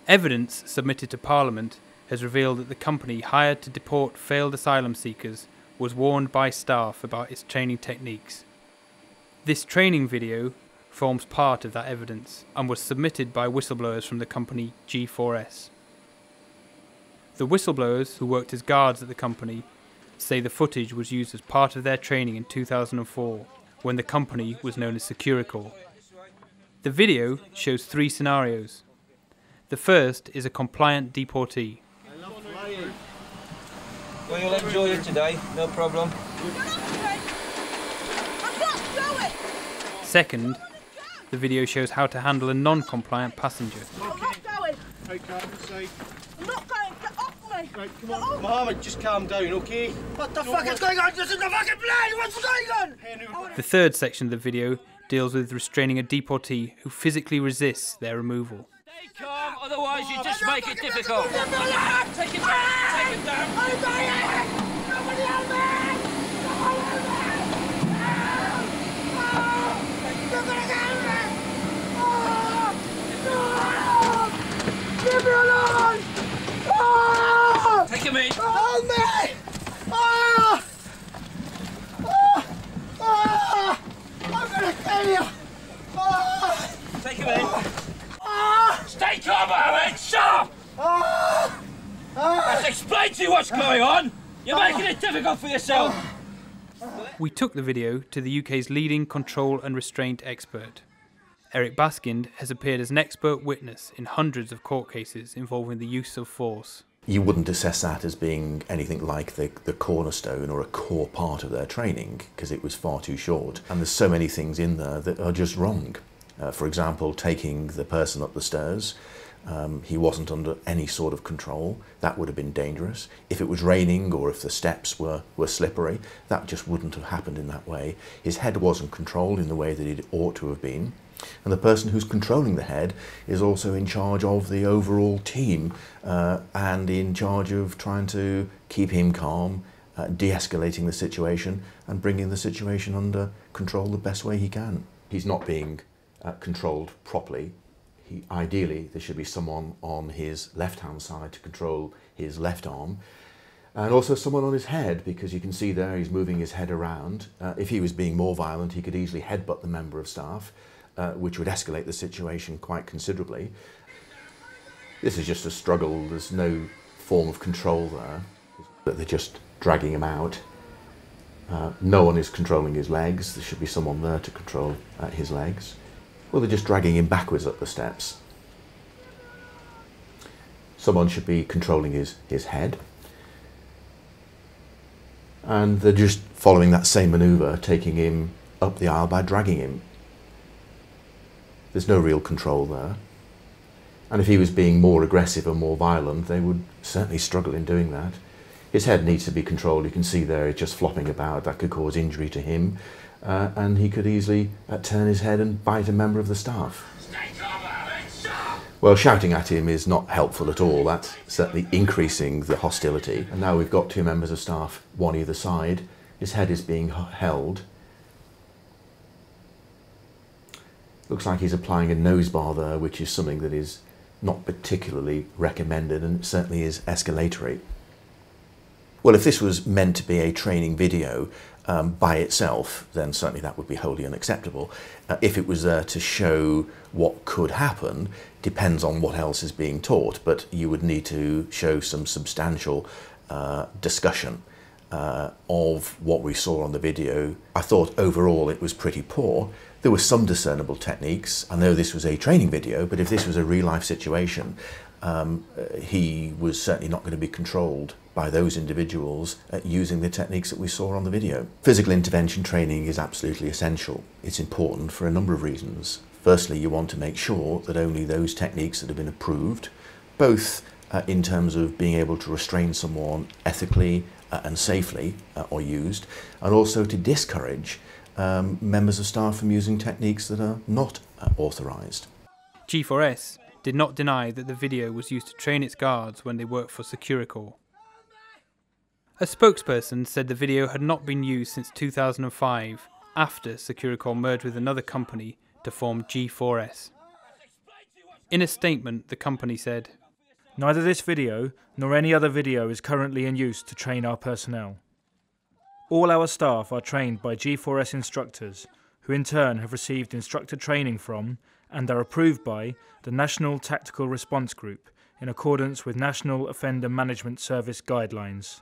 Evidence submitted to Parliament has revealed that the company hired to deport failed asylum seekers was warned by staff about its training techniques. This training video forms part of that evidence and was submitted by whistleblowers from the company G4S. The whistleblowers who worked as guards at the company say the footage was used as part of their training in 2004, when the company was known as Securicor. The video shows 3 scenarios. The first is a compliant deportee. Well, you'll enjoy it today, no problem. Second, the video shows how to handle a non-compliant passenger. I'm not going. Okay, safe. I'm not going. Get off me. Right, come on. Mohammed, just calm down, okay? What the fuck is going on? This is the fucking plane. What's going on? The third section of the video deals with restraining a deportee who physically resists their removal. Stay calm, otherwise you just make it difficult. Take it down, take it down. I'm dying. Nobody help me. Nobody help me. Nobody help me. Leave me alone. Take him in. Help me. I'm gonna kill you. Take him in. Stay calm, Mohammed! Shut up! Let's explain to you what's going on! You're making it difficult for yourself! We took the video to the UK's leading control and restraint expert. Eric Baskind has appeared as an expert witness in hundreds of court cases involving the use of force. You wouldn't assess that as being anything like the cornerstone or a core part of their training, because it was far too short. And there's so many things in there that are just wrong. For example, taking the person up the stairs, he wasn't under any sort of control. That would have been dangerous. If it was raining or if the steps were slippery, that just wouldn't have happened in that way. His head wasn't controlled in the way that it ought to have been. And the person who's controlling the head is also in charge of the overall team and in charge of trying to keep him calm, de-escalating the situation and bringing the situation under control the best way he can. He's not being controlled properly. Ideally, there should be someone on his left-hand side to control his left arm, and also someone on his head, because you can see there he's moving his head around. If he was being more violent, he could easily headbutt the member of staff, which would escalate the situation quite considerably. This is just a struggle. There's no form of control there. They're just dragging him out. No one is controlling his legs. There should be someone there to control his legs. Well, they're just dragging him backwards up the steps. Someone should be controlling his head. And they're just following that same manoeuvre, taking him up the aisle by dragging him. There's no real control there. And if he was being more aggressive and more violent, they would certainly struggle in doing that. His head needs to be controlled. You can see there it's just flopping about. That could cause injury to him. And he could easily turn his head and bite a member of the staff. Well, shouting at him is not helpful at all. That's certainly increasing the hostility. And now we've got 2 members of staff, one either side. His head is being held. Looks like he's applying a nose bar there, which is something that is not particularly recommended, and it certainly is escalatory. Well, if this was meant to be a training video by itself, then certainly that would be wholly unacceptable. If it was there to show what could happen, depends on what else is being taught, but you would need to show some substantial discussion of what we saw on the video. I thought overall it was pretty poor. There were some discernible techniques. I know this was a training video, but if this was a real-life situation, he was certainly not going to be controlled by those individuals using the techniques that we saw on the video. Physical intervention training is absolutely essential. It's important for a number of reasons. Firstly, you want to make sure that only those techniques that have been approved, both in terms of being able to restrain someone ethically and safely, are used, and also to discourage members of staff from using techniques that are not authorised. G4S did not deny that the video was used to train its guards when they worked for Securicor. A spokesperson said the video had not been used since 2005, after Securicor merged with another company to form G4S. In a statement, the company said, "Neither this video nor any other video is currently in use to train our personnel. All our staff are trained by G4S instructors, who in turn have received instructor training from and are approved by the National Tactical Response Group in accordance with National Offender Management Service guidelines.